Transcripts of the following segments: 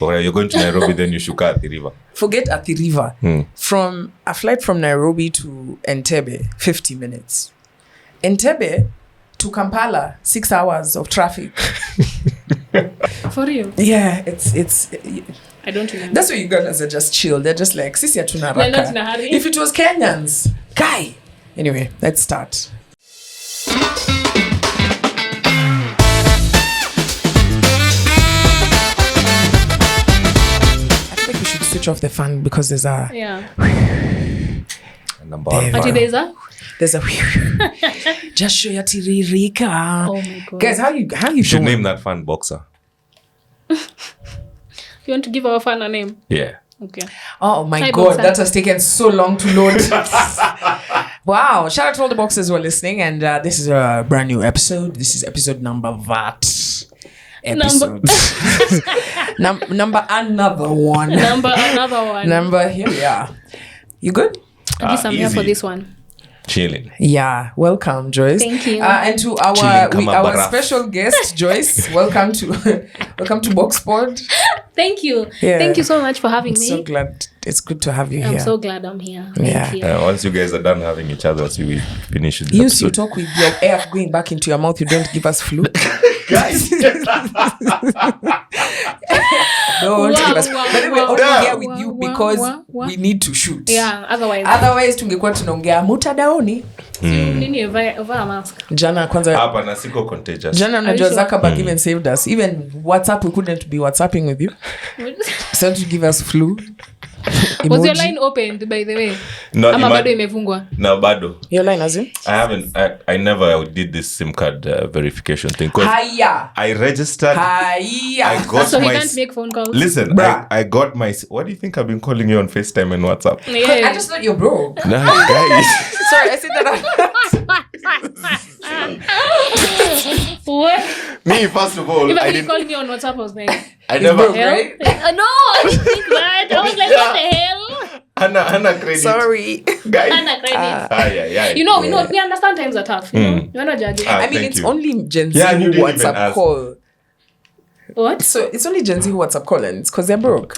Or you're going to Nairobi, then you should cut Athi River. Forget Athi River. From a flight from Nairobi to Entebbe, 50 minutes. Entebbe to Kampala, 6 hours of traffic. For real? Yeah, it's. I don't remember. That's why Ugandans are just chill. They're just like, sisi hatuna They're not in a haraka. hurry. If it was Kenyans, guy. Anyway, let's start. I think we should switch off the fan because there's a Number one. Ati there's a just show ya tiririka. Oh my God. Guys, how you You should doing? name that fan Boxer. You want to give our fan a name? Yeah. Okay. Oh my Hi, God, Boxer. that has taken so long to load. Wow. Shout out to all the boxers who are listening. And this is a brand new episode. This is episode number VAT. Episode. Number another one. Number, here we are. You good? At least I'm here for Easy. this one. Chilling. Yeah. Welcome, Joyce. Thank you. And to our Chilling kama our barafu. special guest, Joyce. Welcome to Boxpod. Thank you. Yeah. Thank you so much for having I'm me. so glad. It's good to have you I'm here. so glad I'm here. Yeah. Thank you. Once you guys are done having each other, so we finish the You episode. talk with your air going back into your mouth. You don't give us flu. Guys. Don't give us. Wow, But then we're wow, only wow, here with you because we need to shoot. Yeah, Otherwise tungekuwa tunaongea mutadaoni. Nini over a mask. Jana kwanza. Hapa na siko contagious. Jana unajua Are you sure? Zuckerberg even saved us. Even WhatsApp, we couldn't be WhatsApping with you. So to give us flu. Was your Emoji. line opened, by the way? No, Ama bado imefungwa? No, bado. Your line as in? I never did this SIM card verification thing. 'Cause Hiya. I registered. Hiya. I got So he my. can't make phone calls? Listen, Bruh. I got my. What do you think I've been calling you on FaceTime and WhatsApp? Yeah. I just thought you're broke. Nah, guys. Sorry, I said that. What? Me, first of all, Even I when you didn't. called me on WhatsApp, I was like, I broke. never. hell? Right? No, I didn't think that. I was like, what the hell? Hannah credit. Sorry. Guys. Hannah credit. Yeah. You know, we understand times are tough. You know, you're not judging. Ah. I mean, Thank it's you. only Gen Z Yeah, you who didn't even WhatsApp ask. call. What? So it's only Gen Z who WhatsApp call, and it's because they're broke.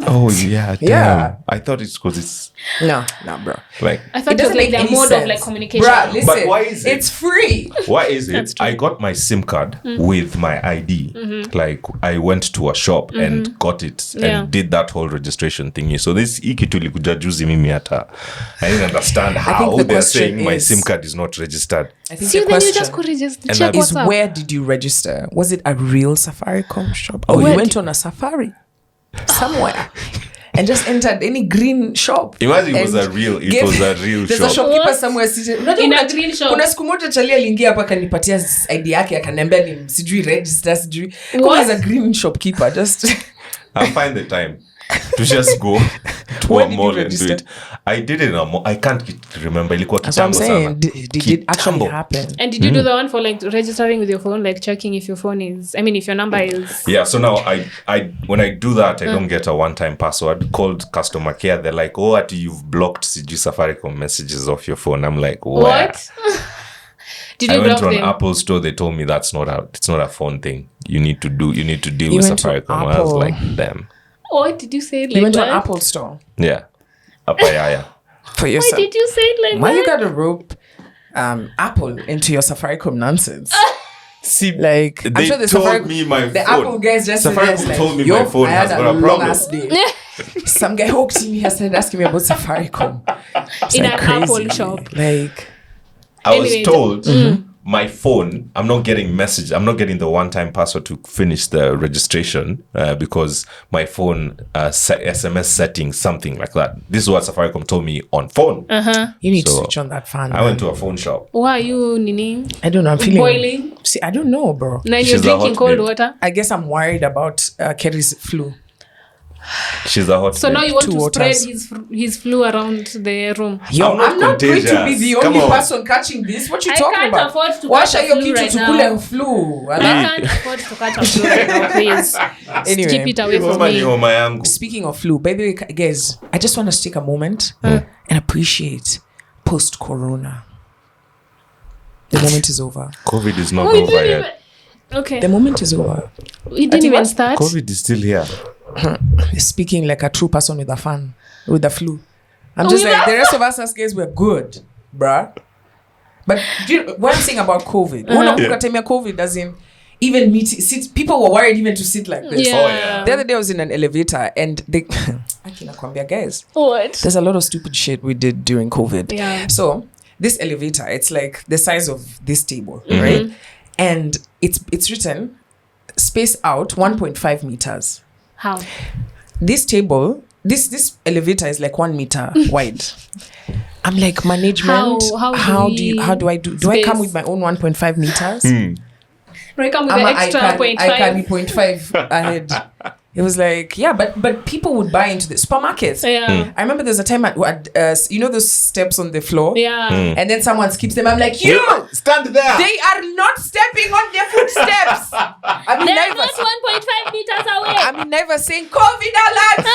Oh yeah. Damn. Yeah. I thought it's because it's No, bro. like. I thought it was like their mode of like communication. Bruh, listen, But why is it? It's free. Why is That's it? true. I got my SIM card with my ID. Like I went to a shop and got it Yeah. and did that whole registration thingy. So this ikitu ilikuja juzi mimi hata. I didn't understand how the they're question saying my is- SIM card is not registered. I think See, the then you question just could register. And Check I- is WhatsApp. where did you register? Was it a real Safaricom shop? Or you Where went on a safari somewhere and just entered any green shop? Imagine it was and a real There's a shop. shopkeeper What? somewhere seated. Unajua In a kuna- green shop. kuna siku moja chali aliingia hapa akanipatia ID yake akaniambia ni sijui register sijui. What? What? As a green shopkeeper just I'll find the time to just go to When a did mall you and do register? it. I did it in a mall. I can't remember. Ilikuwa That's what I'm kitambo saying. sana. Did it actually Kitambo. happen? And did you do the one for like registering with your phone, like checking if your phone is, if your number is. Yeah, so now I when I do that, I don't get a one-time password. Called customer care. They're like, "Oh, you've blocked CG Safaricom messages off your phone." I'm like, "Where?" What? Did I you went block to an them? Apple store. They told me it's not a phone thing. You need to deal You with went to Safaricom. I was Apple. like, "Damn." What did you say? Like You went to that? an Apple store Yeah. Apayaya. for Why yourself. did you say it like Why that? you gotta rope Apple into your Safaricom nonsense? See, Like I'm they sure the told Safaricom, me my the phone. Apple guys just Safaricom like, told me yo, my phone I had has got a long problem. ass day. Some guy walked in here started asking me about Safaricom. It's In like an crazy. Apple shop. Like I was Anyway, told my phone, I'm not getting the one-time password to finish the registration because my phone SMS settings, something like that. This is what Safaricom told me on phone. you need So, to switch on that fan. I went to a phone shop. Why are you nini? I don't know. I'm feeling Boiling? See, I don't know, bro. Now you're She's a drinking hot cold babe. water. I guess I'm worried about Kerry's flu. She's a hot So babe. now you want Two to waters. spread his flu around the room. Yo, I'm not I'm not going to be contagious. the Come only on. person catching this. What you I talking can't about? afford to Washa catch a hiyo flu kitu right tukule now. flu. I can't afford to catch a flu right now, please. Anyway. Keep it away from Homa ni me. homa yangu. Speaking of flu, by the way, guys, I just want to take a moment and appreciate post-corona. The moment is over. COVID is not Oh, you over didn't yet. even... Okay. The moment is over. We didn't even start. COVID is still here. speaking like a true person with a flu. I'm just like, the rest of us as guys, we're good, bruh. But what I'm saying about COVID, COVID doesn't even people were worried even to sit like this. Yeah. Oh, yeah. The other day I was in an elevator and they guys, What? there's a lot of stupid shit we did during COVID. Yeah. So this elevator, it's like the size of this table, right? And it's written space out 1.5 meters. How? This table, this elevator is like 1 meter wide. I'm like, management, How do I come with my own 1.5 meters? Do I come with the extra 0.5? I can be 0.5 ahead. It was like, yeah, but people would buy into the supermarkets. Yeah. I remember there's a time at you know those steps on the floor? Yeah. And then someone skips them. I'm like, you stand there. they are not stepping on their footsteps. I'm They're never, not 1.5 meters away. I'm never saying COVID alert.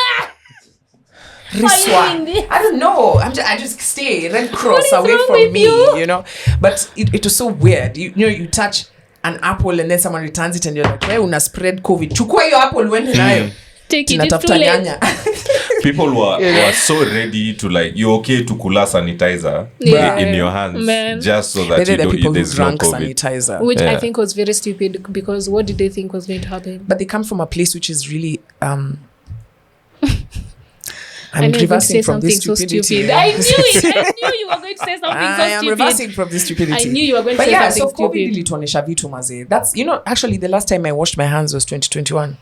Riswa. I don't know. I just stay Red Cross What is away wrong from with me, you? you know. But it was so weird. You know, you touch an apple and then someone returns it and you're like, wewe una spread COVID. Chukua hiyo apple uende nayo. Take it. It's too Tunatafuta late. nyanya. People were so ready to like, you're okay to kula sanitizer Yeah. in your hands, Man. just so that Maybe you the don't people who there's no drank COVID. sanitizer. Which I Yeah. think was very stupid because what did they think was going to happen? But they come from a place which is really I I'm knew you were going to say reversing from something this so stupidity. stupid. I knew it. I knew you were going to say something so I am stupid. reversing from this stupidity. I knew you were going to But say yeah, so something COVID stupid. ilituonesha vitu maze. That's, you know, actually the last time I washed my hands was 2021.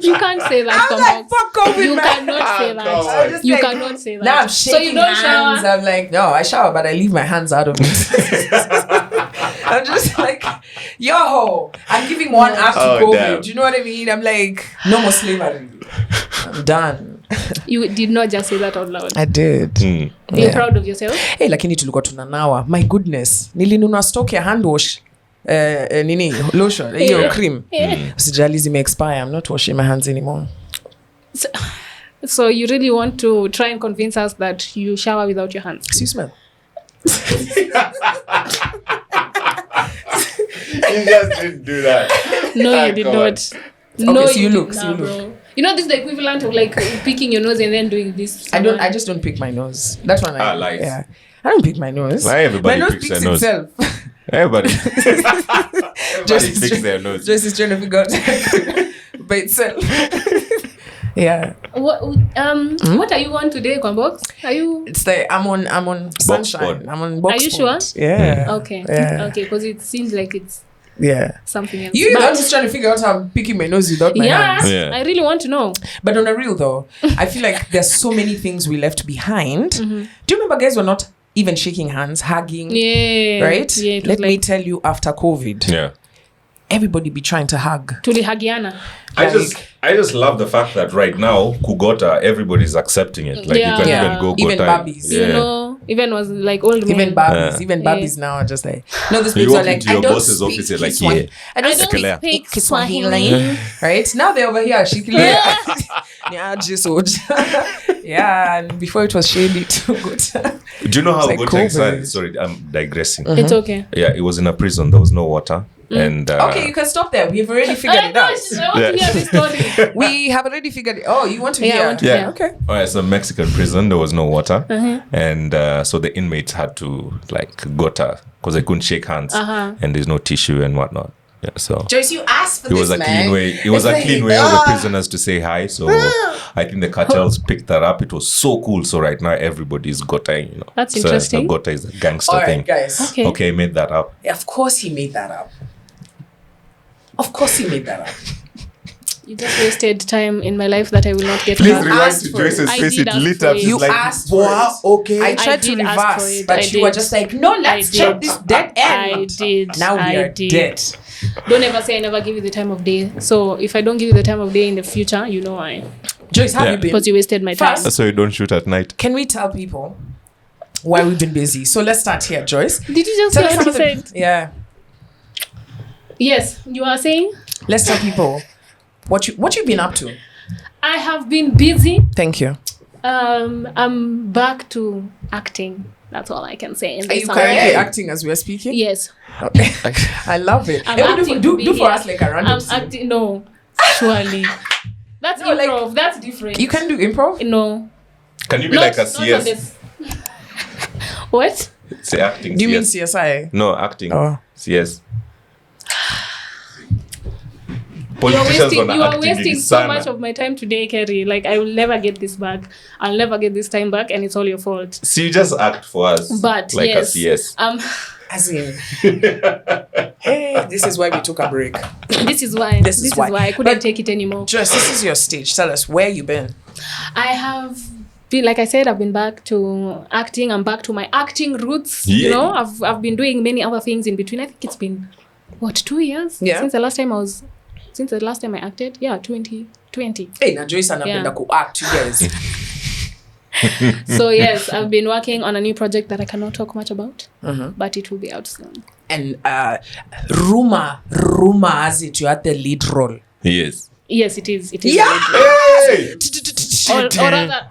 You can't say that. I'm like, Kambox. fuck COVID, You man. cannot say I that. was just You like, cannot say that. Now I'm So shaking you don't hands. shower. I'm like, no, I shower, but I leave my hands out of it. I'm just like, yo, I'm giving one up to Oh, COVID. damn. Do you know what I mean? I'm like, no more slavery. I'm done. You did not just say that out loud. I did. Are you Yeah. proud of yourself? Hey, lakini tulikuwa tunanawa. My goodness. Nilinunua stock ya hand wash. Nini? Lotion. Hiyo cream. Usijali zime expire. I'm not washing my hands anymore. So you really want to try and convince us that you shower without your hands? See, you smell. You just didn't do that. No, you did God. not. No, so you did look, so not, you look. bro. You know, this is the equivalent of like picking your nose and then doing this. I just don't pick my nose. That one I like. yeah. I don't pick my nose. Why everybody my nose picks picks their nose? itself. Everybody Just picks their nose. Joyce is trying to figure out by itself. Yeah. What are you on today, Kwambox? Are you It's like I'm on sunshine. Sport. I'm on box Are you sport. sure? Yeah. okay? Yeah. Okay, because it seems like it's Yeah. something else. I'm But- just trying to figure out how I'm picking my nose without my yeah, hands. Yeah. I really want to know. But on a real though, I feel like there's so many things we left behind. Do you remember guys were not even shaking hands, hugging? Yeah. Right? Yeah, it was Let me like tell you, after COVID, Yeah. everybody be trying to hug. tulihagiana. I just love the fact that right now Kugota, everybody's accepting it. Like Yeah. you can Yeah. even go Even Gota. Barbies. You know, even was like old men. Even Barbies, Yeah. even Barbies now are just like, no, these You people are walk like, into I your don't boss's speak office, you're like, Kiswahili. yeah. I don't I don't speak speak Kiswahili. Swahili. Right? Now they're over here, Shikilia. Yeah, just yeah, and before it was shady too good. Do you know how It's like Gota COVID. started? Sorry, I'm digressing. It's okay. Yeah, it was in a prison. There was no water. And Okay, you can stop there. We've already figured Oh my it out. gosh, I want to hear this story. We have already figured it. Oh, you want to Yeah, I hear? want to Yeah. hear. Okay. all right, so Mexican prison, there was no water, and so the inmates had to like gota because they couldn't shake hands, and there's no tissue and whatnot. Yeah, so Joyce, you asked for it this, was a man. clean way. It was It's a like, clean way of the prisoners to say hi. So I think the cartels picked that up. It was so cool. So right now everybody's gotaing. You know, That's so interesting. The gota is a gangster All right, thing. guys. Okay. Okay, I made that up. Of course he made that up. Of course he made that up. You just wasted time in my life that I will not get Please back. rewind asked to for it. Joyce's I face. did It ask lit for up. it. She's You like, asked for wow, it. okay. I tried to did ask for reverse, it. but I you were did. just like, no, let's I check did. this dead I end. did. Now we I are did. dead. Don't ever say I never give you the time of day. So if I don't give you the time of day in the future, you know why. Joyce, how have Yeah. you been? Because you wasted my time. First- So you don't shoot at night. Can we tell people why we've been busy? So let's start here, Joyce. Did you just Tell hear us what he some of the- said? Yeah. Yes, you are saying? Let's tell people what you've been up to. I have been busy. Thank you. I'm back to acting. That's all I can say. In Are this you summer. currently acting as we're speaking? Yes. Okay. I love it. I'm Hey, acting do to be for here. us like a random I'm scene. acting. No. Surely. That's No, like, improv. That's different. You can do improv? No. Can you be Not- like a not on CS? this- What? Say acting. Do you mean CS. CSI? No, acting. Oh. CS. You are Politicians on wasting acting so sana. much of my time today, Kerry. Like, I will never get this back. I'll never get this time back, and it's all your fault. See, you just act for us. But like yes, a CS. As in, hey, this is why we took a break. This is why. This is why. I couldn't But- take it anymore. Joyce, this is your stage. Tell us where you been. I have been, like I said, I've been back to acting. I'm back to my acting roots. Yeah. You know, I've been doing many other things in between. I think it's been 2 years Yeah. since the last time I acted. Yeah, 2020. Hey, na Joyce anapenda ku-act, you guys. So yes, I've been working on a new project that I cannot talk much about, but it will be out soon. And rumor has it you had the lead role. Yes. Yes, it is. It is. Yeah. Hey! Or rather,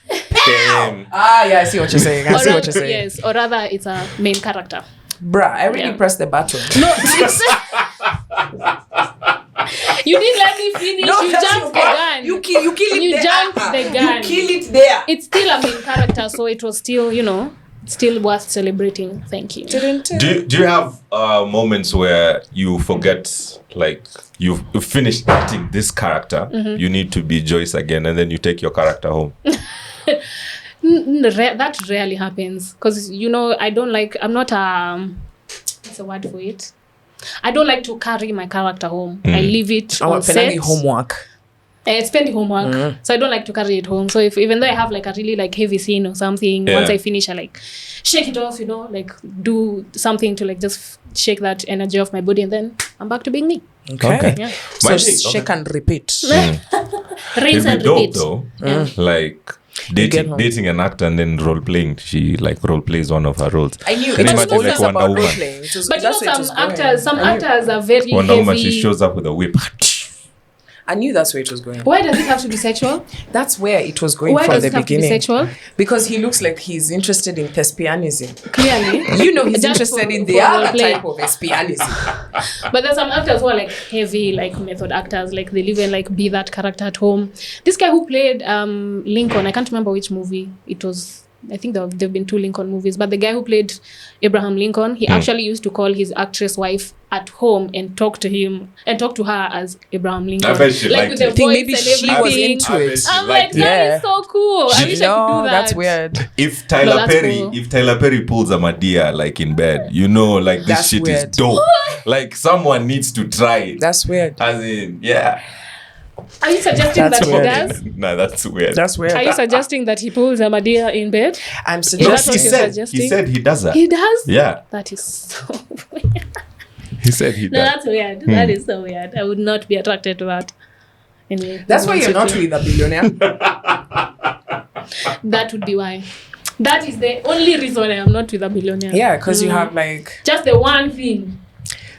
Damn. Yeah, I see what you're saying. I see what you're saying. yes, or rather, it's a main character. Bruh, I already Yeah. pressed the button. No, you didn't let me finish. You that's jumped the your- gun. You kill it You there. jumped the gun. You kill it there. It's still a main character, so it was still, still worth celebrating. Thank you. Do you have moments where you forget, like, you've finished acting this character, you need to be Joyce again, and then you take your character home? That rarely happens because I don't like. I'm not what's the word for it? I don't like to carry my character home. I leave it on set. Homework. I spend homework, so I don't like to carry it home. So even though I have like a really like heavy scene or something, Yeah. once I finish, I like shake it off. Like do something to like just shake that energy off my body, and then I'm back to being me. Okay. Yeah. So My thing, shake and repeat. Rinse It'd be and dope repeat. though. Yeah. Like get home. dating an actor and then role playing. She like role plays one of her roles. I knew Can it you was imagine, always like, Wonder about Woman? role playing. It was, But that's where it was some going. actors, I knew- actors are very Wonder Woman, heavy. she shows up with a whip. I knew that's where it was going. Why does it have to be sexual? That's where it was going Why from does the it have to be beginning. sexual? Because he looks like he's interested in thespianism. Clearly. He's Just interested in the for other role-play. type of thespianism. But there's some actors who are like heavy, like method actors, like they'll even like be that character at home. This guy who played Lincoln, I can't remember which movie it was. I think there've been 2 Lincoln movies, but the guy who played Abraham Lincoln, he actually used to call his actress wife at home and talk to her as Abraham Lincoln. I bet she like liked with the it. I think voice maybe and she everything. was into it. I'm like, that Yeah. is so cool. I wish I could do that. That's weird. If Tyler that's Perry, cool. if Tyler Perry pulls a Madea like in bed, like this That's shit weird. is dope. Like someone needs to try it. That's weird. As in, yeah. Are you suggesting That's that weird. he does? Nah, that's weird. That's weird. Are you suggesting that he pulls a Madea in bed? I'm Is that Yes, what he you're suggesting. said. He suggesting? said he does that. He does? Yeah, That is so weird. he said he No, does. that's weird. That is so weird. I would not be attracted to that. Anyway, That's why once you're not again, with a billionaire. That would be why. That is the only reason I am not with a billionaire. Yeah, because you have like Just the one thing.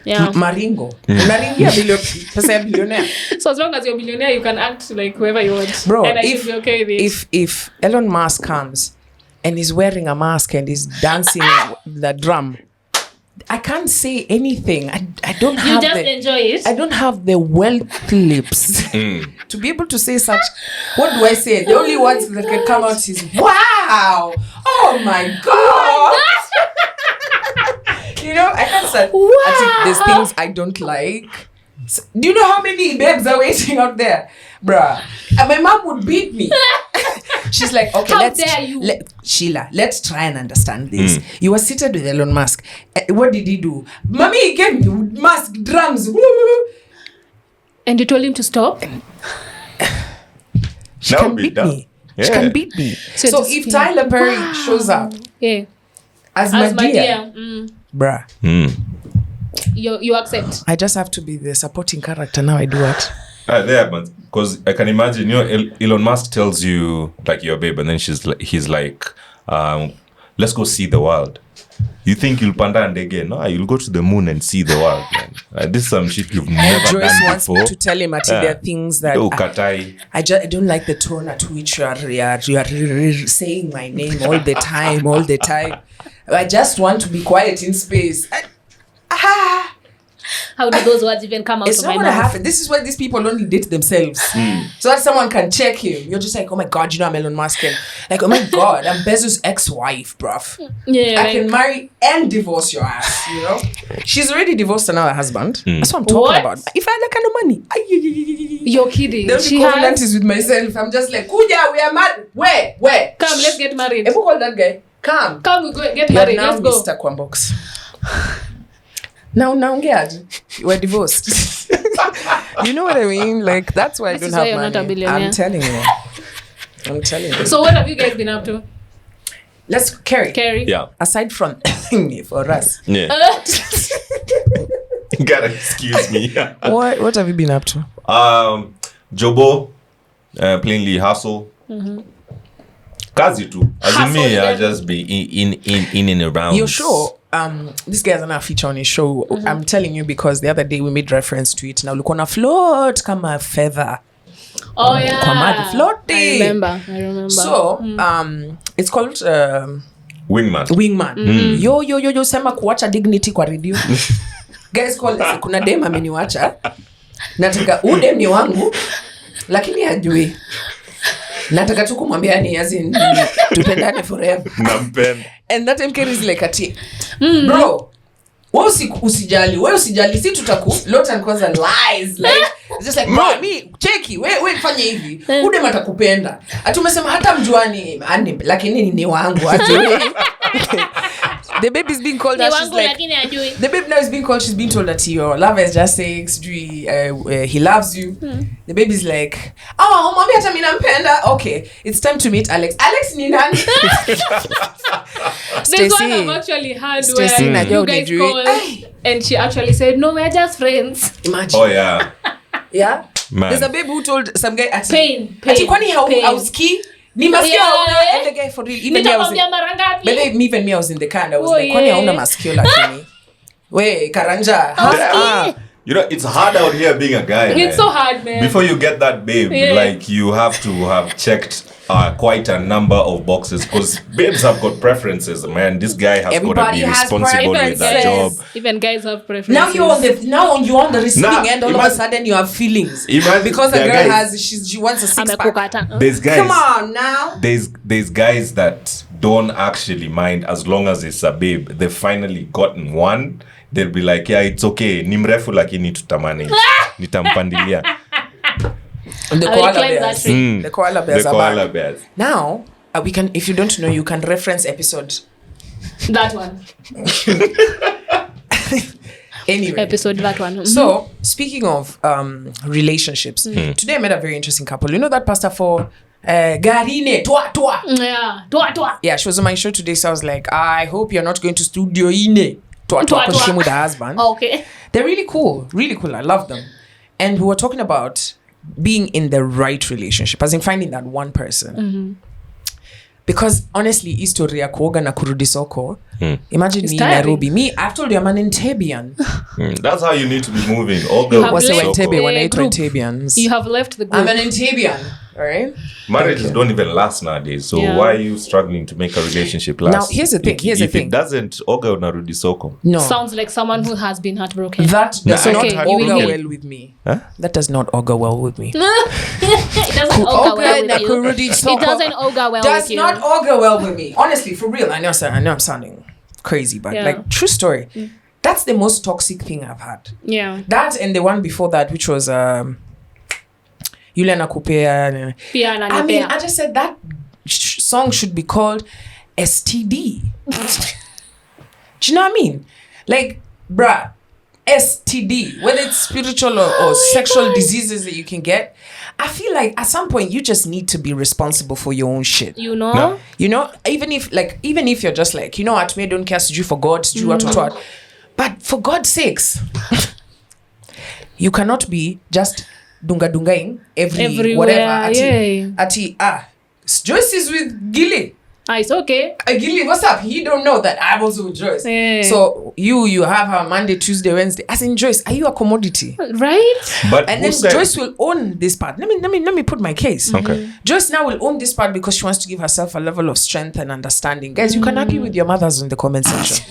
Yeah. Maringo. Maringo pesa ya billionaire. So as long as you're a billionaire, you can act like whoever you want. Bro, and I should be okay with it. if Elon Musk comes and he's wearing a mask and he's dancing the drum, I can't say anything. I don't You have just the enjoy it. I don't have the wealth lips to be able to say such. What do I say? The only words that can come out is wow. Oh my god. I can't say. I think there's things I don't like. So, do you know how many babes are waiting out there, bruh? And my mom would beat me. She's like, okay, How dare you? Sheila, let's try and understand this. You were seated with Elon Musk. What did he do? Mommy, he came with Musk drums. And you told him to stop? She That can would be beat dumb. me. Yeah. She can beat me. So So just if be Tyler like, Perry wow. shows up Yeah. as As Madea, my dear. bruh, You accept. I just have to be the supporting character. Now I do what? There, but because I can imagine, Elon Musk tells you like you're a babe, and then he's like, let's go see the world. You think you'll panda and again? No, you'll go to the moon and see the world. Man. This is some shit you've never Joyce done wants before. me to tell him there are things that Ukatai. I don't like the tone at which you are saying my name all the time. I just want to be quiet in space. How do those words even come out It's of not my gonna mouth? happen. This is why these people only date themselves. So that someone can check him. You're just like, oh my god, you know I'm Elon Musk. And like, oh my god, I'm Bezos' ex-wife, bruv. Yeah, I can marry and divorce your ass, you know? She's already divorced another husband. That's what I'm talking What? about. If I had that kind of money, You're kidding. the only She covenant has. is with myself. I'm just like, Kuja, we are married. Where? Come, let's get married. Ebu call that guy. Come. Come, we go get You're married. now Let's go. Mr. Kwambox. Now, we're divorced. You know what I mean? Like, that's why This I is don't why have you're money. not a billionaire. I'm telling you. So what have you guys been up to? Let's carry. Carrie? Yeah. Aside from for us, Yeah. Gotta excuse me. what have you been up to? Jobo, plainly hustle. Kazi too. As in me, Hustle, I yeah. just be in and around. You're sure? This guy has another feature on his show. I'm telling you because the other day we made reference to it. Now look on a float, come a feather. Oh yeah. Kwa mad floaty. I remember. So it's called Wingman. Wingman. Yo sema kuacha dignity kwa radio. Guys call kuna dem ameniwacha. Nataka udem ni wangu lakini hajui. Nataka tu kumwambia ni azin tupendane forever. Nampenda. And that MK is like ati bro wewe usijali si tutaku lot and kwanza lies like it's just like bro me cheki wewe fanya hivi ude matakupenda ati umesema hata mjuani lakini ni wangu ajue. The baby is being called she's like the baby now is being called, she's being told that your lover is just saying he loves you. The baby is like mwambie hata mimi nampenda. Okay, it's time to meet Alex ni nani? This one I've actually heard Stacy, where you guys Najua called and she actually said, no, we're just friends. Imagine. Oh yeah. Yeah. Man. There's a baby who told some guy ati Pain. ati kwani hausikii ni masikio Yeah. hauna. And the guy for real even me I was Nitakwambia mara ngapi? even me I was in the car and I was Oh, like kwani yeah. hauna masikio lakini we karanja You know, it's hard out here being a guy. It's man. so hard, man. Before you get that babe, Yeah. like you have to have checked quite a number of boxes because babes have got preferences. Man, this guy has got to Everybody be has responsible with that preferences. job. Even guys have preferences. now you're on the receiving Nah, end all of a sudden you have feelings Imagine because the there girl are guys- has she wants a six pack. Amekukata. There's guys. Come on now. There's guys that don't actually mind as long as it's a babe. They've finally gotten one. They'll be like, yeah, it's okay. Ni mrefu lakini tutamani. Nitampandilia. The I will koala climb that bears. tree. The koala The bears are koala back. bears. Now we can, if you don't know, you can reference episode That one. anyway. Episode that one. Mhm. So, speaking of relationships, today I met a very interesting couple. You know that pastor for Garine, Twa. Yeah. Twa. Yeah, she was on my show today, so I was like, I hope you're not going to studio ine. Twa, Twa, because she twa. came with her husband. Okay. They're really cool. I love them. And we were talking about being in the right relationship, as in finding that one person. Because honestly, history ya kuoga na kurudi soko. Imagine It's me in tiring. Nairobi. Me, I've told you I'm an Intebian. That's how you need to be moving. All You have What's the left Entebbe the wanaitwa group. Intebians? You have left the group. I'm an Intebian. All right. Marriages don't even last nowadays. So Yeah. why are you struggling to make a relationship last? Now, here's the thing, If it doesn't, oga unarudi soko. No. Sounds like someone who has been heartbroken. That does Nah, not okay, you will augur heal. well with me. Huh? That does not augur well with me. It doesn't augur well na with you. kurudi It soko doesn't augur well does with you. not augur well with me. Honestly, for real. I know I'm sounding crazy, but Yeah. like true story. That's the most toxic thing I've had. Yeah. That and the one before that, which was Yule Nakupea. Pia I mean, ananipea. I just said that song should be called STD. Do you know what I mean? Like, bruh, STD, whether it's spiritual or sexual diseases that you can get, I feel like at some point you just need to be responsible for your own shit. You know? No. You know, even if you're just like, you know what, me don't care you for God, you what. But for God's sakes, you cannot be just dungaing Everywhere, whatever. Ati, yeah. ati Joyce is with Gilly. It's okay. Gilly, what's up? He don't know that I'm also with Joyce. Yeah. So you have her Monday, Tuesday, Wednesday. As in Joyce, are you a commodity? Right? But And who then said- Joyce will own this part. Let me put my case. Okay. Joyce now will own this part because she wants to give herself a level of strength and understanding. Guys, you can argue with your mothers in the comment section.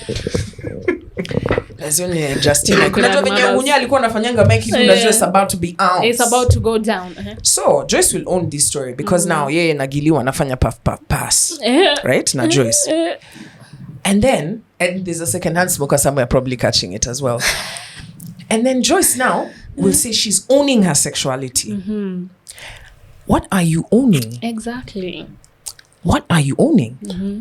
As only Justina. Kuna Grandmothers. venye Munya alikuwa anafanyanga make it unajua it's about to be out. It's about to go down. So Joyce will own this story because now yeye na Gili wanafanya puff pass. Right? Na Joyce. And then there's a second-hand smoker somewhere probably catching it as well. And then Joyce now will say she's owning her sexuality. What are you owning? Exactly. What are you owning?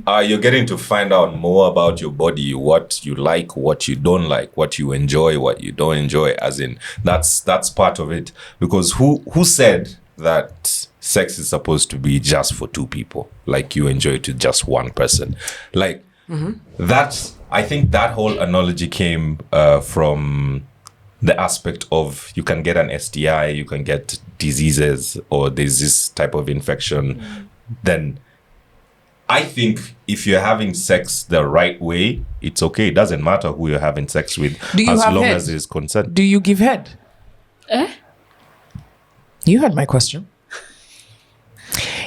You're getting to find out more about your body, what you like, what you don't like, what you enjoy, what you don't enjoy. As in, that's part of it. Because who said that sex is supposed to be just for two people? Like you enjoy it to just one person. Like I think that whole analogy came from the aspect of you can get an STI, you can get diseases, or there's this type of infection. Then I think if you're having sex the right way, it's okay. It doesn't matter who you're having sex with, as long as there's consent. Do you give head? You heard my question.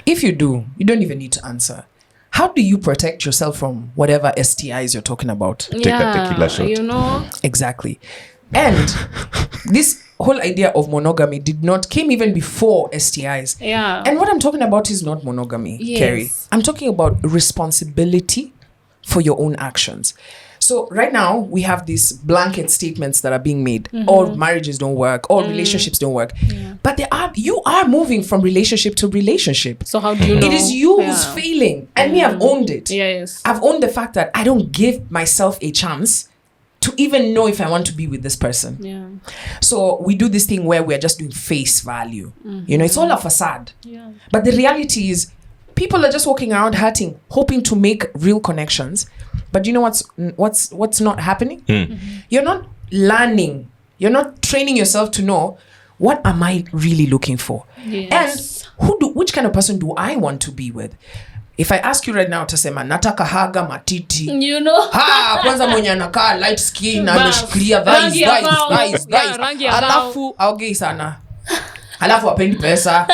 If you do, you don't even need to answer. How do you protect yourself from whatever STIs you're talking about? Take a tequila shot. You know? Exactly. And this whole idea of monogamy came even before STIs. Yeah. And what I'm talking about is not monogamy, Yes. Carrie. I'm talking about responsibility for your own actions. So right now we have these blanket statements that are being made. All marriages don't work, all relationships don't work. But you are moving from relationship to relationship. So how do you know? It is you who's failing. And me, I've owned it. Yes. I've owned the fact that I don't give myself a chance to even know if I want to be with this person. Yeah. So we do this thing where we're just doing face value. You know, it's all a facade. Yeah. But the reality is people are just walking around hurting, hoping to make real connections. But you know what's not happening? You're not learning. You're not training yourself to know what am I really looking for? Yes. And which kind of person do I want to be with? If I ask you right now, utasema nataka haga matiti. You know? Kwanza mwenye anakaa light skin Bas. ameshikilia Rangi ya bao. thighs. Yeah, rangi ya Alafu aogei sana. Alafu apendi pesa.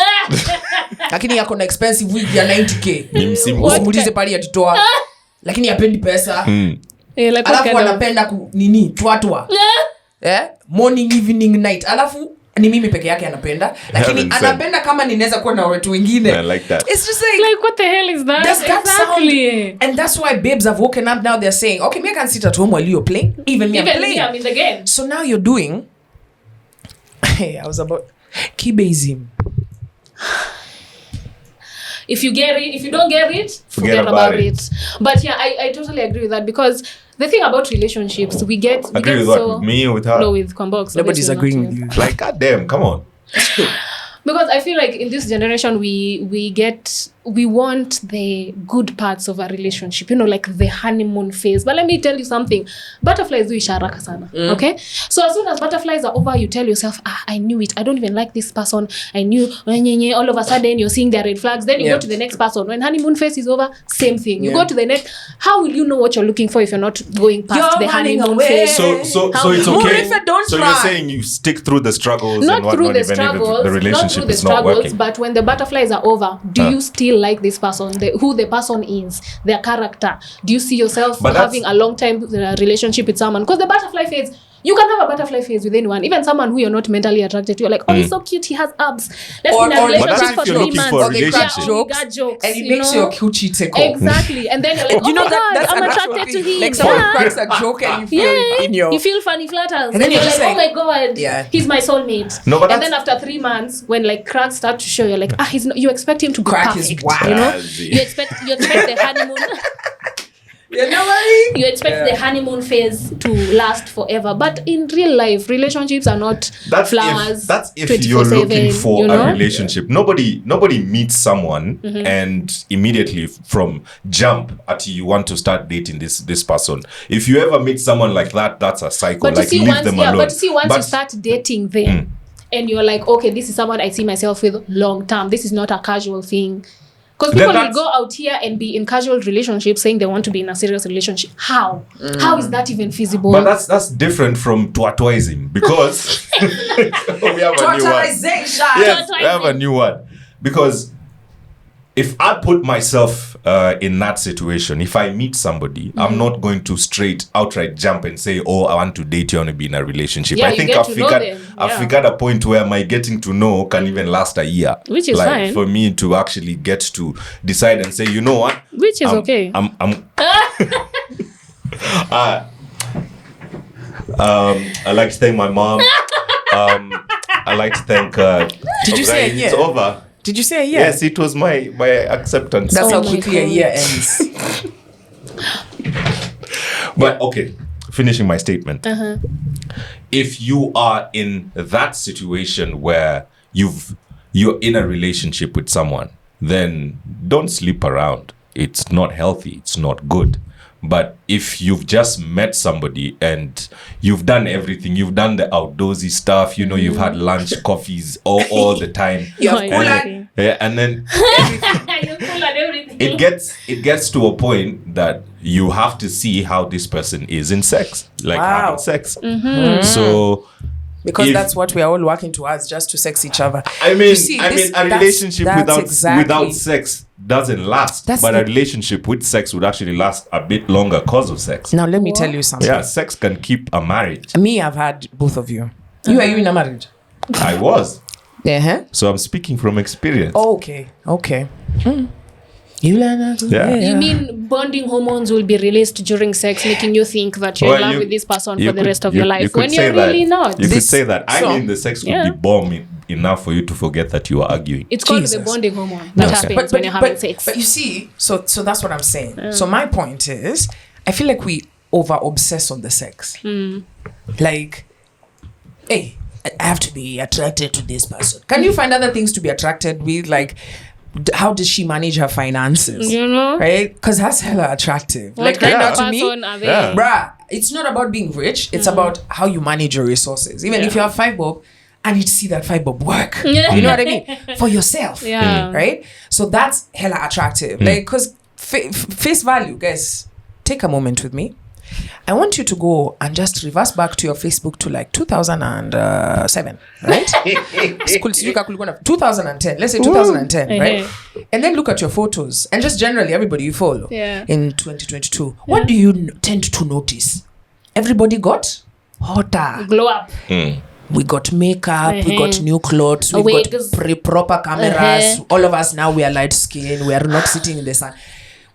Lakini yako na expensive wig ya 90k. Ni msimu. Usimulize pali atitoa. Lakini apendi pesa. Like what Alafu kind of- anapenda twatwa. Morning, evening, night. Alafu ni mimi peke yake anapenda. Lakini Heaven sent. anapenda kama ninaweza kuwa na watu wengine. I like that. It's just like what the hell is that? does that Exactly. sound? And that's why babes have woken up now. They're saying, okay, me I can sit at home while you're playing. Even me, I'm Even playing. me, I'm in the game. So now you're doing. Hey, I was about kibeism. If you get it, if you don't get it, forget about it. But yeah, I totally agree with that, because the thing about relationships, we get Agree with so what? With me or with her? no, with Combox. Nobody's obviously agreeing not with you. you. Like, goddamn, come on. Because I feel like in this generation we want the good parts of a relationship, you know, like the honeymoon phase. But let me tell you something, butterflies do haraka sana. Okay, so as soon as butterflies are over, you tell yourself, I knew it, I don't even like this person, I knew. All of a sudden you're seeing their red flags, then you go to the next person. When honeymoon phase is over, same thing, you go to the next. How will you know what you're looking for if you're not going past You're the running honeymoon away. phase? So it's okay. Murifa, don't So try. you're saying you stick through the struggles Not and whatnot, through the even struggles, if the not relationship through the is not struggles, working. but when the butterflies are over, do you still like this person, who the person is, their character? Do you see yourself But that's- having a long time relationship with someone? Because the butterfly phase, you can have a butterfly phase with anyone, even someone who you're not mentally attracted to. You're like, oh, he's so cute, he has abs. Let's Or- be in a or they relationship crack for jokes. 3 Looking months. for a Or they crack relationship. jokes, got jokes, and it you makes know? your coochie tickle. Exactly, and then you're like, oh You know my that god, that's I'm an actual attracted to thing. him. Like someone Yeah. cracks a joke and you feel Yeah, in your. you feel funny flutters, And then you're you're just like, like- oh my god, Yeah. he's my soulmate. No, but and that's- then after 3 months, when like cracks start to show, you're like, he's not, you expect him to be Crack is perfect, wild. you know? Crazy. You expect the honeymoon. You know what? You expect the honeymoon phase to last forever, but in real life, relationships are not flowers. That's if you're 24/7, looking for you know? a relationship. Nobody meets someone and immediately from jump at you want to start dating this person. If you ever meet someone like that, that's a cycle. But Like to see leave once, them alone. but to see once But- you start dating them, and you're like, okay, this is someone I see myself with long term. This is not a casual thing. Because Then people will that's- go out here and be in casual relationships saying they want to be in a serious relationship. How? How is that even feasible? But that's different from twatwaism because we have a new one. Totalization. Yes, we have a new one because if I put myself in that situation, if I meet somebody, I'm not going to outright jump and say, "Oh, I want to date you, I want to be in a relationship." Yeah, I you think get I've to know figured them. I've Yeah. figured a point where my getting to know can even last a year, Which is like, fine. for me to actually get to decide and say, you know what, Which is okay. I like to thank my mom. I like to thank. Did you say a it's year? over? Did you say a year? Yes, it was my acceptance. That's how my quickly a God. year ends. But okay, finishing my statement. If you are in that situation where you're in a relationship with someone, then don't sleep around. It's not healthy. It's not good. But if you've just met somebody and you've done everything, you've done the outdoorsy stuff, you know, you've had lunch, coffees all the time. You have Oh, cooler. Yeah, and then You're cool at everything. it gets to a point that you have to see how this person is in sex, like Wow. having sex. So Because if- that's what we are all working towards, just to sex each other. I mean, You see, a relationship without sex doesn't last. That's But the- a relationship with sex would actually last a bit longer because of sex. Now let me tell you something. Yeah, sex can keep a marriage. Me, I've had both of you. Are you in a marriage? I was. Uh-huh. So I'm speaking from experience. Okay. You learn how to Yeah. You mean bonding hormones will be released during sex, making you think that you're Well, in love you- with this person you for the could- rest of you- your you life could when say you're that. really not? You could This- say that. I so- mean, the sex would Yeah. be bomb enough for you to forget that you were arguing. It's called Jesus. the bonding hormone that Okay. happens when you're having sex. But you see, so that's what I'm saying. So my point is, I feel like we over obsess on the sex. Like, hey, I have to be attracted to this person. Can you find other things to be attracted with? Like, how does she manage her finances? You know? Right? Because that's hella attractive. What Like kind right now of to me, person are they? Yeah. bruh, it's not about being rich. It's about how you manage your resources. Even if you have 5 bob, I need to see that 5 bob work. Yeah. You know what I mean? For yourself. Yeah. Right? So that's hella attractive. Like, because face value, guys, take a moment with me. I want you to go and just reverse back to your Facebook to like 2007, right? School, sijui ka kulikuwa na 2010. Let's say 2010, right? And then look at your photos and just generally everybody you follow Yeah. in 2022. What do you tend to notice? Everybody got hotter. Glow up. We got makeup, we got new clothes, we've Wigs. got proper cameras. All of us now, we are light skinned, we are not sitting in the sun.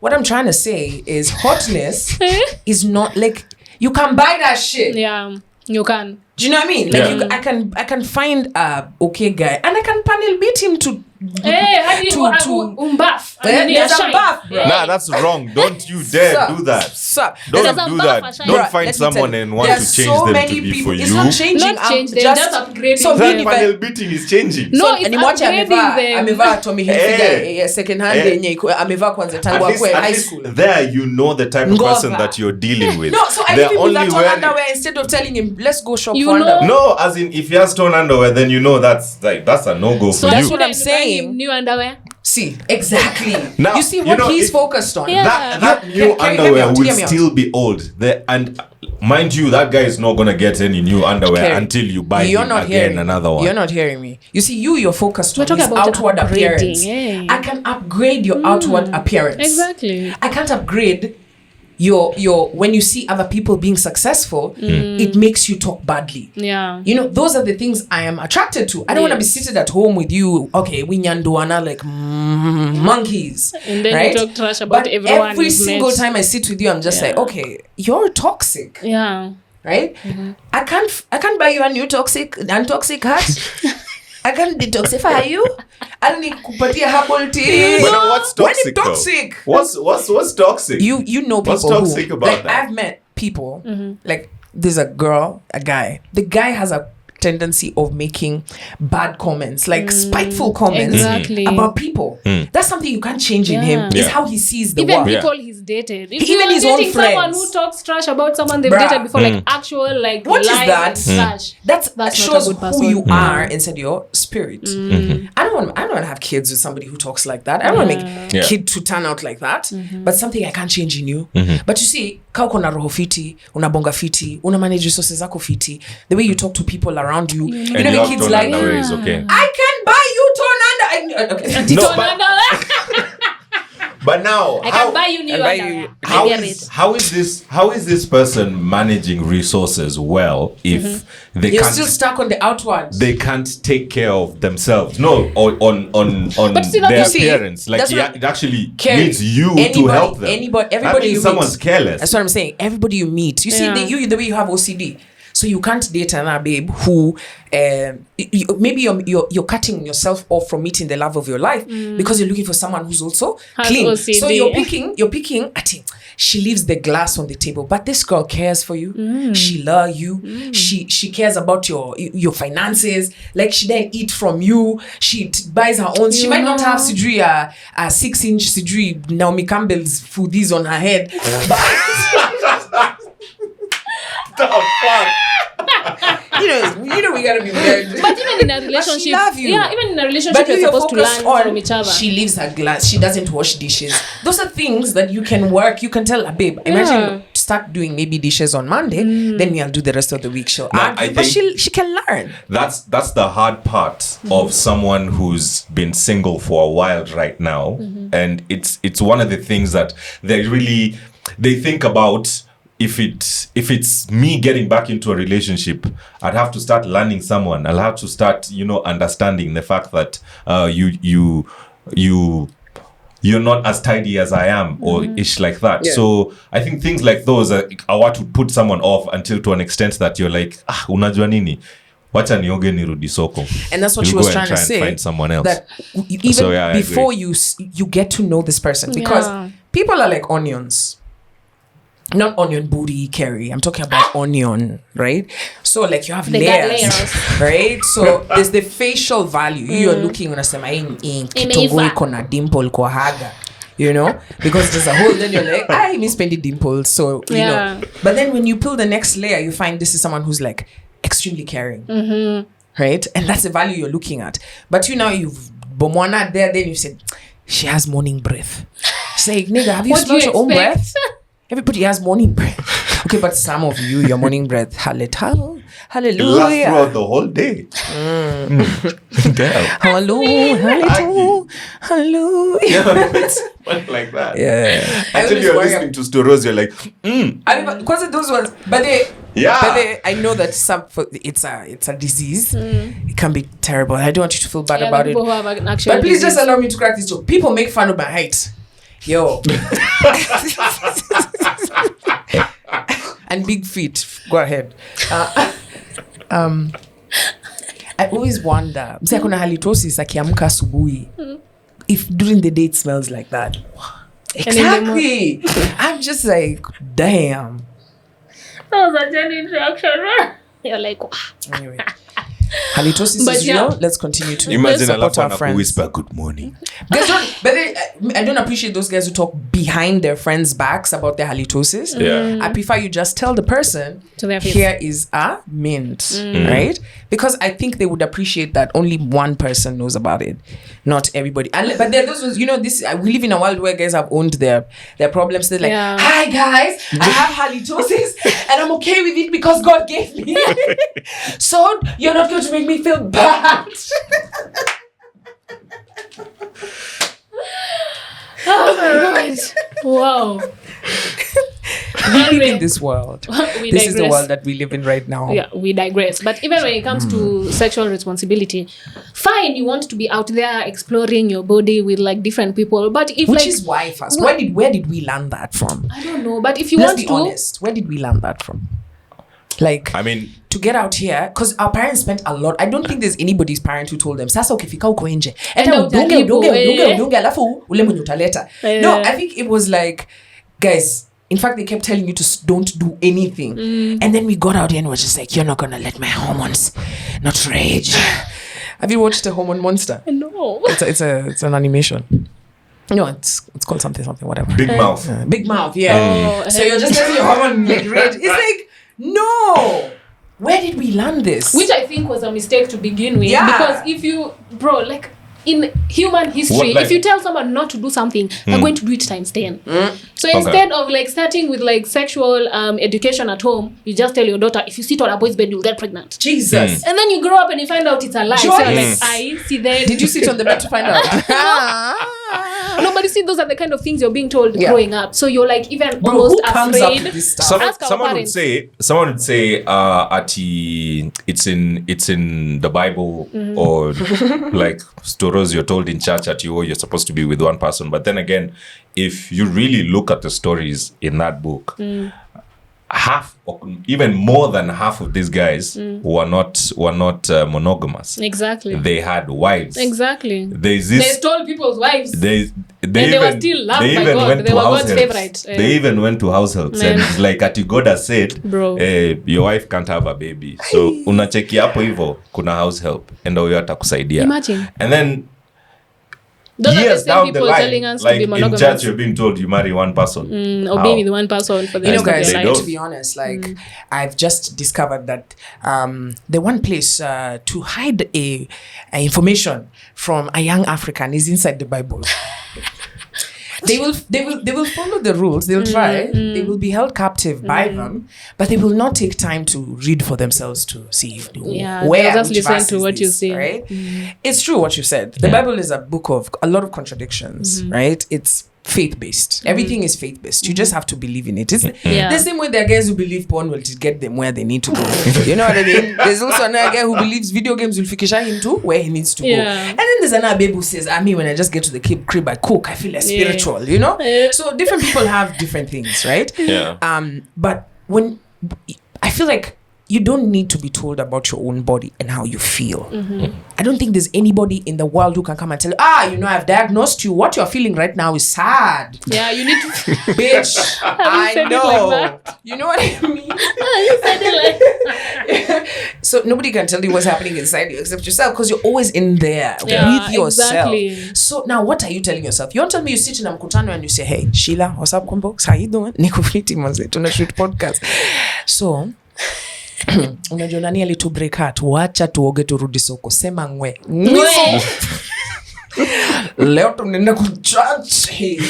What I'm trying to say is hotness is not like you can buy that shit. Yeah, you can. Do you know what I mean? Like Yeah. I can find a okay guy and I can panel beat him to Hey, how do you to- buff? there's a buff, bro. Nah, that's wrong. Don't you dare Sir, do that. sir. Don't There's a do buff that. for shine. Don't Bruh, find let me tell someone you, and want there's to change so them many to be people. for It's you. not changing. Not change them, just upgrading so them. me That panel beating is changing. No, it's nimwache upgrading them. amevaa Tommy Hilfiger Eh. second hand Eh. yenye amevaa kwanza tangu At least, akwe at high least school. there you know the type of Ngova. person that you're dealing with. No, so I They're leave him with that only torn wearing- underwear instead of telling him, let's go shop You for know- underwear. No, as in if he has torn underwear, then you know that's a no-go So for I you. what I'm shouldn't buy saying. him new underwear. See, exactly. Now, you see you what know, he's if- focused on. Yeah. That Can- new can you hear me underwear out? will Hear me out. still be old. And mind you, that guy is not gonna get any new underwear Kerry, until you buy you're him not again hearing another me. one. You're not hearing me. You see, you're focused We're on talking his about outward upgrading, appearance. yeah. I can upgrade your outward appearance. Exactly. I can't upgrade your when you see other people being successful, it makes you talk badly. Yeah. You know, those are the things I am attracted to. I don't want to be Yes. seated at home with you. Okay, we nyanduana like monkeys. And then you right? talk trash about but everyone every you've single met. time I sit with you, I'm just like, Yeah. okay, you're toxic, Yeah. right? I can't buy you a new untoxic hat. I can't detoxify you. I don't need kupatia herbal tea. But no, what's When toxic? it's toxic. Though? What's toxic? You know people What's toxic who about like that? I've met people like there's a girl, a guy. The guy has a tendency of making bad comments, like spiteful comments Exactly. about people. That's something you can't change in him. Yeah. It's Yeah. how he sees the Even world. Yeah. people he's dated. If Even you his are own dating someone friends. who talks trash about someone they've Bruh. dated before, like actual like What is lies that? and trash. That That's not a shows good who person. you are inside your spirit. I don't want to have kids with somebody who talks like that. I don't want to make Yeah. kid to turn out like that. But something I can't change in you. But you see, ka uko na roho fiti, unabonga fiti, una manage resources zako fiti, the way you talk to people around you, you And know you the have kids torn like, underwear is okay. I can buy you torn under. Okay. No, Torn but- underwear. But now, I can buy you new underwear. how I get is it. how is this person managing resources well if they You're can't still stuck on the outwards. they can't take care of themselves? No, on But still, their you see, appearance. Like that's what- it actually Carrie, needs you to help them. Everybody that means you someone's meet. careless. That's what I'm saying. Everybody you meet. You see, Yeah. the way you have OCD. So you can't date another babe who maybe you're cutting yourself off from meeting the love of your life because you're looking for someone who's also Has clean. OCD. So you're picking. I think she leaves the glass on the table, but this girl cares for you. She loves you. She cares about your finances. Like she then eat from you. She buys her own. She might not have Sidri a 6-inch Sidri Naomi Campbell's foodies on her head, but. The fuck? you know we gotta be weird. But even in a relationship, love you. yeah, even in a relationship, you're supposed to learn from each other. She leaves her glass. She doesn't wash dishes. Those are things that you can work. You can tell her, babe, imagine start doing maybe dishes on Monday, then we'll do the rest of the week. She'll argue, but she can learn. That's the hard part of someone who's been single for a while right now, and it's one of the things that they think about. If it's me getting back into a relationship, I'd have to start learning someone. I'll have to start, understanding the fact that you're not as tidy as I am, or ish like that. Yeah. So I think things like those are what would put someone off until to an extent that you're like, unajua nini? Wacha nioge nirudi soko. And that's what she was trying to say. Find someone else. That even before you get to know this person, because people are like onions. Not onion booty, Carrie. I'm talking about onion, right? So like you have layers, right? So there's the facial value. You're looking unasema kitongo iko na dimple kwa haga. You know? Because there's a hole, then you're like, I miss spendy dimples. So, you know. But then when you peel the next layer, you find this is someone who's like extremely caring. Right? And that's the value you're looking at. But you've bomwana there, then you said, she has morning breath. It's like, nigga, have you smelled your own breath? Everybody has morning breath. Okay, but some of you, your morning breath, hallelujah. It lasts throughout the whole day. Hallelujah. Yeah, it's like that. Yeah. Until you're listening to stories, you're like, Because those ones, but I know that it's a disease. It can be terrible. I don't want you to feel bad about it. But please just allow me to crack this joke. People make fun of my height. Yo. And big feet. Go ahead. I always wonder, msi akona halitosis akiamka asubuhi, if during the day it smells like that. Exactly. I'm just like, damn. That was a genuine reaction. You're like, wow. Anyway. Halitosis is real. Let's continue to support our friends. Whisper good morning. I don't appreciate those guys who talk behind their friends' backs about their halitosis. I prefer you just tell the person, here is a mint, right? Because I think they would appreciate that only one person knows about it, not everybody. But there are those ones, we live in a world where guys have owned their problems. They're like, hi guys, I have halitosis and I'm okay with it because God gave me. So you're not going to make me feel bad. Oh my God. Wow. We live in this world. This is the world that we live in right now. Yeah, we digress. But even when it comes to sexual responsibility, fine, you want to be out there exploring your body with like different people. But if Which is why first. Where did we learn that from? I don't know. But if you Let's want be to honest, where did we learn that from? Like, I mean, to get out here, because our parents spent a lot. I don't think there's anybody's parent who told them, sasa ukifika uko nje, udunge alafu ule mwenye utaleta. No, I think it was like, guys, in fact, they kept telling you to don't do anything. And then we got out here and was just like, you're not gonna let my hormones not rage. Have you watched The Hormone Monster? No. It's an animation. No, it's called something, whatever. Big Mouth. Big Mouth, yeah. So you're just letting your hormone like rage. It's like, no. Where did we learn this? Which I think was a mistake to begin with. Yeah. Because if you, like in human history, if you tell someone not to do something, they're going to do it times 10. So instead of like starting with like sexual education at home, you just tell your daughter, if you sit on a boy's bed, you'll get pregnant. Jesus. And then you grow up and you find out it's a lie. Joyce. So you're like, I see that. Did you sit on the bed to find out? No, but you see, those are the kind of things you're being told Yeah. growing up. So you're like even Bro, almost who comes up afraid. with this stuff? Ask our Someone would parents. say, ati, it's in the Bible or like stories you're told in church at you're supposed to be with one person. But then again, if you really look at the stories in that book, half, or even more than half of these guys were not monogamous. Exactly. They had wives. Exactly. There's They this. stole people's wives. They they were still loved by God. They were God's favorite. They even went to house helps, Man. and it's like ati God has said, Bro. your wife can't have a baby, so unacheki hapo hivyo kuna house help, and huyo atakusaidia. Imagine. And then Those are the years same down the people line, telling us like to be in monogamous. church, you're being told you marry one person. Or How? being with one person for the You know, rest of guys, your they life. don't. to be honest, like I've just discovered that the one place to hide a information from a young African is inside the Bible. They will follow the rules. They'll try. They will be held captive by them, but they will not take time to read for themselves to see Yeah, where they'll just which listen verse to is what you this, say. Right? It's true what you said. The Bible is a book of a lot of contradictions. Right? It's faith-based. Everything is faith-based. You just have to believe in it. It's Yeah. the same way there are guys who believe porn will get them where they need to go. You know what I mean? There's also another guy who believes video games will fikisha him to where he needs to go. Yeah. And then there's another babe who says, when I just get to the crib, I cook, I feel like Yeah. spiritual, you know? Yeah. So different people have different things, right? Yeah. But when I feel like you don't need to be told about your own body and how you feel. I don't think there's anybody in the world who can come and tell you, I've diagnosed you. What you're feeling right now is sad. Yeah, you need to. Bitch, I said it know. like You know what I mean? You said it like. So nobody can tell you what's happening inside you except yourself, because you're always in there Yeah, with yourself. exactly. So now what are you telling yourself? You want to tell me you sit in a mkutano and you say, hey, Sheila, what's up, Combo? How you doing? Niko fiti manze, tuna shoot podcast. So unajua nani alitu break heart? Wacha tuoge turudi soko. Sema ngwe. Leo tunaenda kuchurch. Hey.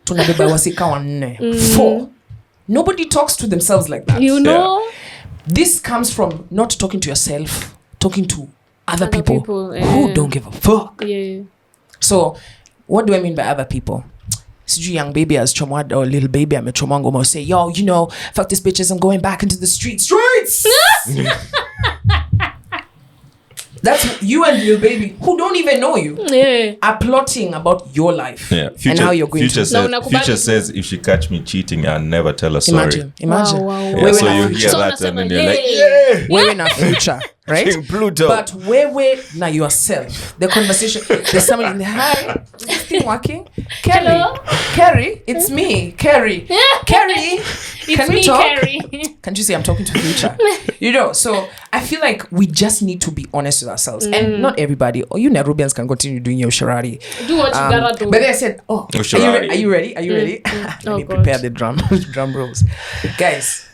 Tunabeba wasika wanne. 4. Nobody talks to themselves like that. You know? This comes from not talking to yourself, talking to other people who yeah. don't give a fuck. Yeah. So, what do I mean by other people? Siju young baby has chomwa or little baby amechomwa ngoma say, yo, fuck this bitches, I'm going back into the streets. That's you and little baby who don't even know you Yeah. are plotting about your life Yeah. and how you're going Future to. No, says, unakubali. Future says if she catch me cheating, I'll never tell her sorry. Imagine. Wow. Yeah, Wewe so na you future. hear So that and then unasema, you're like, yeah. yeah. Wewe na future, right? King Pluto. But wewe na yourself, the conversation, there's somebody in the hi, is this thing working? Hello? Carrie, it's me, Carrie. Carrie, It's can we me, talk? Carrie. Can't you say I'm talking to future? So I feel like we just need to be honest with ourselves. And not everybody, or you Nairobians can continue doing your sharari. Do what you gotta do. But then I said, Sharari. are you ready? Are you ready? Let Oh, me God. prepare the drum rolls. Guys,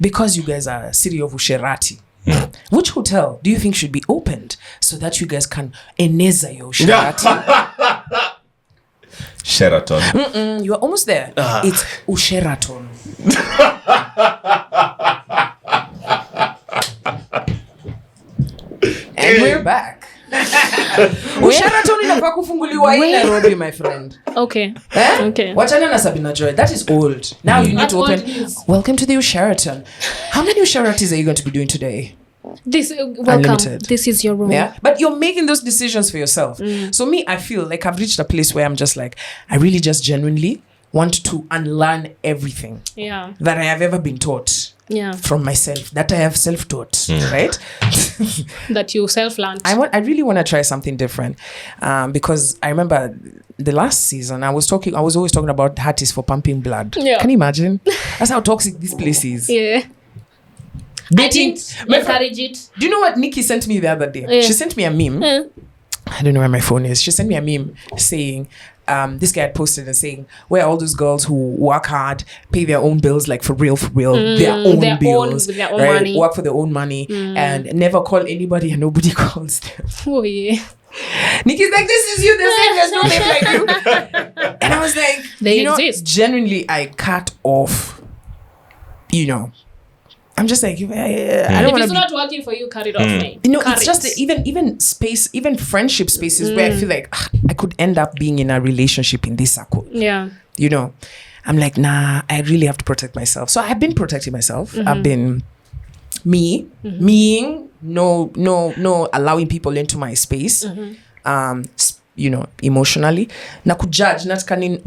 because you guys are a city of Usherati, which hotel do you think should be opened so that you guys can eneza your Usherati? Sheraton. You are almost there. It's Usheraton. And we're back. Usheraton inafaa kufunguliwa in Nairobi, my friend. Okay. Okay. Wachana na Sabina Joy. That is old. Now you need That's to old open. news. Welcome to the Usheraton. How many Usheratis are you going to be doing today? Welcome. Unlimited. This is your room. Yeah, but you're making those decisions for yourself. So me, I feel like I've reached a place where I'm just like, I really just genuinely want to unlearn everything Yeah. that I have ever been taught Yeah. from myself, that I have self-taught, right? That you self-learned. I really want to try something different, because I remember the last season I was always talking about heart is for pumping blood. Yeah. Can you imagine? That's how toxic this place is. Yeah. I didn't encourage it. Do you know what Nikki sent me the other day? Yeah. She sent me a meme. I don't know where my phone is. She sent me a meme saying, this guy had posted and saying, where all those girls who work hard, pay their own bills, like for real, their own bills, with their own right? money. Work for their own money, and never call anybody and nobody calls them. Oh, yeah. Nikki's like, this is you, the same, there's no name like you. And I was like, They exist. genuinely, I cut off, I'm just like, I don't If want it's to not working for you, cut it off, mate. You know, Cut it's just it. even space, even friendship spaces where I feel like I could end up being in a relationship in this circle. Yeah. You know, I'm like, nah, I really have to protect myself. So I've been protecting myself. I've been meing, no allowing people into my space. You know, emotionally. Na kujudge, not can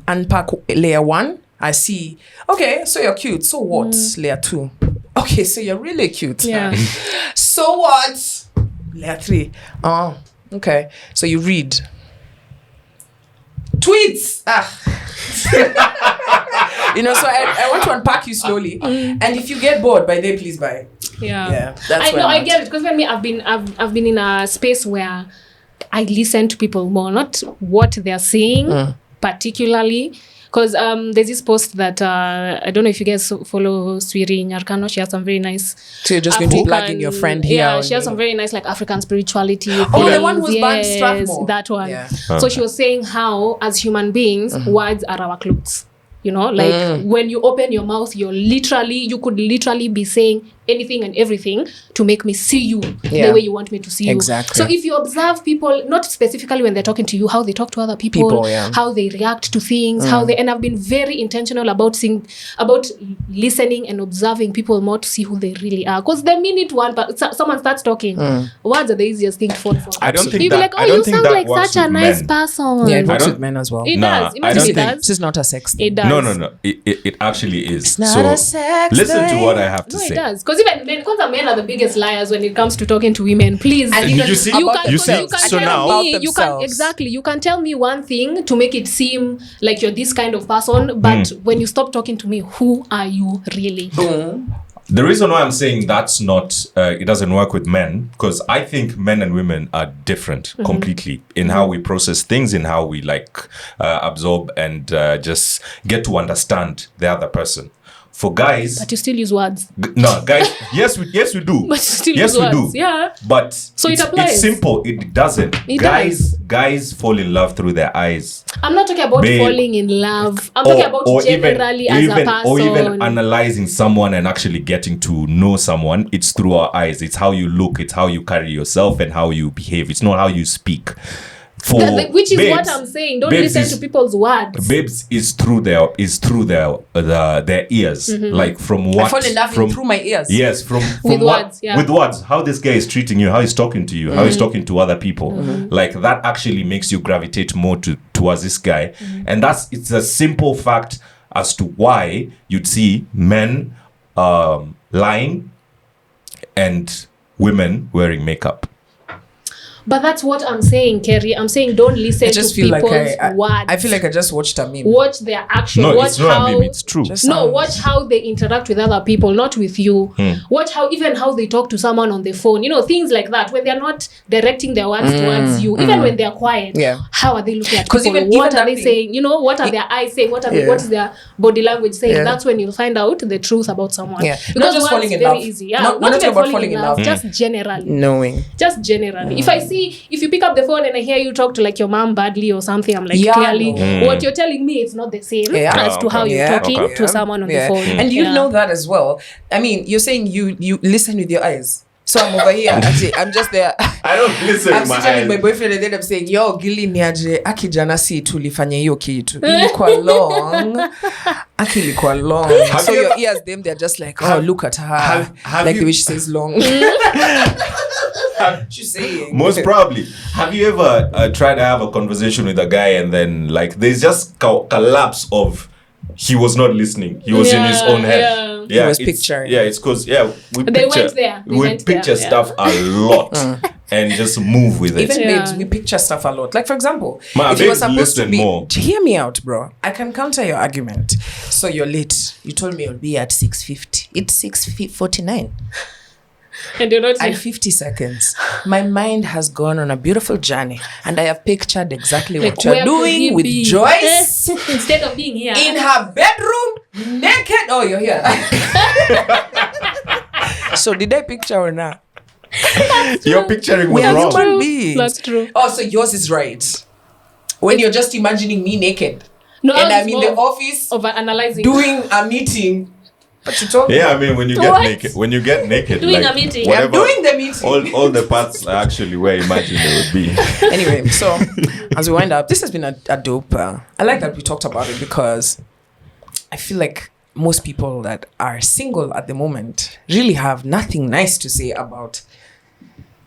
unpack layer 1. I see, okay, so you're cute. So what? Layer 2. Okay, so you're really cute. Yeah. So what? Layer 3. Oh, okay. So you read tweets. You know, so I want to unpack you slowly. And if you get bored by then, please buy. Yeah. That's I know, I get it. Because for me, I've been in a space where I listen to people more, not what they're saying particularly. Because there's this post that I don't know if you guys follow Swiri Nyarkano. She has some very nice. So you're just going to plug in your friend here. Yeah, she has some very nice like African spirituality. Oh, the one who's banned Strathmore. That one. Yeah. So she was saying how, as human beings, words are our clothes. You know, like when you open your mouth, you could literally be saying anything and everything to make me see you the way you want me to see you. Exactly. So if you observe people, not specifically when they're talking to you, how they talk to other people, how they react to things, and I've been very intentional about listening and observing people more to see who they really are. Because the minute someone starts talking, words are the easiest thing to fall for. I don't think you'll be like, oh, you sound like such a nice person. Yeah, it works with men as well. It Nah, does. Imagine it does. This is not a sex thing. It does. No. It actually is. It's not so a sex listen thing. to what I have to No, say. it does. Because even men are the biggest liars when it comes to talking to women. Please. And Did even you see? about You see? themselves. So And now- about you can themselves. exactly. You can tell me one thing to make it seem like you're this kind of person, but when you stop talking to me, who are you really? The reason why I'm saying that's not, it doesn't work with men, because I think men and women are different completely in how we process things, in how we absorb and just get to understand the other person. For guys, But you still use words. no, guys, yes, we do. But you still yes, use we words. do. Yeah. But So it it's applies. simple. It doesn't. It Guys fall in love through their eyes. I'm not talking about Babe. falling in love. I'm talking about generally as a person. Or even analyzing someone and actually getting to know someone. It's through our eyes. It's how you look. It's how you carry yourself and how you behave. It's not how you speak. Which is babes, what I'm saying. Don't babes listen is- to people's words. Babes is through their ears. Like from what I fall in love through my ears. Yes, from With what, words, yeah. with words. How this guy is treating you, how he's talking to you, how he's talking to other people. Like that actually makes you gravitate more towards this guy. And it's a simple fact as to why you'd see men lying and women wearing makeup. But that's what I'm saying, Kerry. I'm saying don't listen I just to feel like people's words. I feel like I just watched a meme. Watch their action. No, watch it's not how a meme, it's true. Just No, sounds- watch how they interact with other people, not with you. Watch how they talk to someone on the phone. You know, things like that. When they're not directing their words towards you, even when they're quiet. Yeah. How are they looking at 'Cause people? even What are that they thing- saying? You know, what are their eyes saying? What is their body language saying? Yeah. That's when you'll find out the truth about someone. Yeah. Because Not just words falling in very love. easy. Yeah. Not Not even about falling in love. Just generally. Knowing. Just generally. If you pick up the phone and I hear you talk to like your mom badly or something, I'm like, Yeah, clearly no. what you're telling me is not the same Yeah. as to how Okay. you're Yeah. talking Okay. to someone on the phone. And you Yeah. know that as well. I mean, you're saying you listen with your eyes. So I'm over here. I'm just there. I don't listen I'm with my sitting with my eyes. boyfriend and then I'm saying, yo, Gili niaje, aki jana si tulifanya hiyo kitu. Ilikuwa long. Aki ilikuwa long. Have So you your ever- ears, them, they're just like, oh, look at her. have like you- the way she says long. She's saying. Most probably. Have you ever tried to have a conversation with a guy and then like there's just collapse of he was not listening. He was in his own head. yeah. He was it's- picturing. Yeah, it's because we They went there. They we went there, picture yeah. stuff a lot and just move with it. Even Yeah. babes, we picture stuff a lot. Like, for example, My if you were babes supposed to listen be... more. Hear me out, bro. I can counter your argument. So you're late. You told me you'll be at 6:50. It's 6:49. And you're not And 50 seconds. My mind has gone on a beautiful journey. And I have pictured exactly like, what you're where could he doing with be? Joyce Instead of being here. in her bedroom, naked. Oh, you're here. So did I picture or not? Your picturing We was are wrong. human beings. That's true. Oh, so yours is right. When you're just imagining me naked. No, And ours I'm is in the more office over analyzing. doing a meeting But you told me. Yeah, I mean, when you get naked, Doing like, a meeting. Yeah, whatever, doing the meeting. all the parts are actually where I imagine they would be. Anyway, so as we wind up, this has been a dope. I like that we talked about it because I feel like most people that are single at the moment really have nothing nice to say about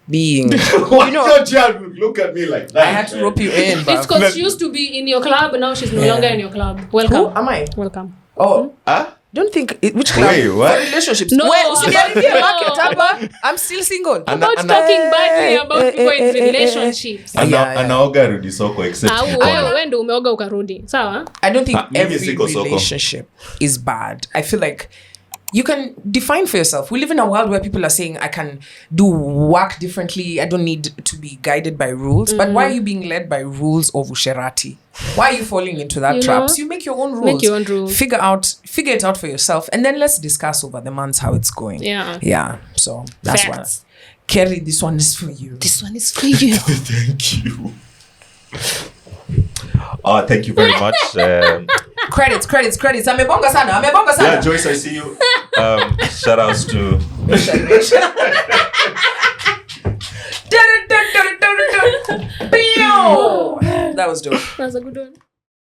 being. Why don't you look at me like that? I had to rope you in. It's But because she used to be in your club, and now she's no longer in your club. who Welcome. am I? Welcome. Oh, Huh? don't think which club? Wait, what? For relationships. No. Well, No. market, Abba. I'm still single. About and- talking badly about people in relationships. Yeah. Anaoga rudi soko except Wewe ndo umeoga ukarudi. Sawa? I don't think Mimi every siko soko. relationship is bad. I feel like you can define for yourself. We live in a world where people are saying, I can do work differently. I don't need to be guided by rules. But why are you being led by rules of usherati? Why are you falling into that You trap? know? So you make your own rules. Make your own rules. Figure it out for yourself. And then let's discuss over the months how it's going. Yeah. Yeah. So that's Facts. why. Kerry, this one is for you. This one is for you. Thank you. Oh, thank you very much. Credits. Amebonga sana. Yeah, Joyce, I see you. Shout outs to That was dope. That's a good one.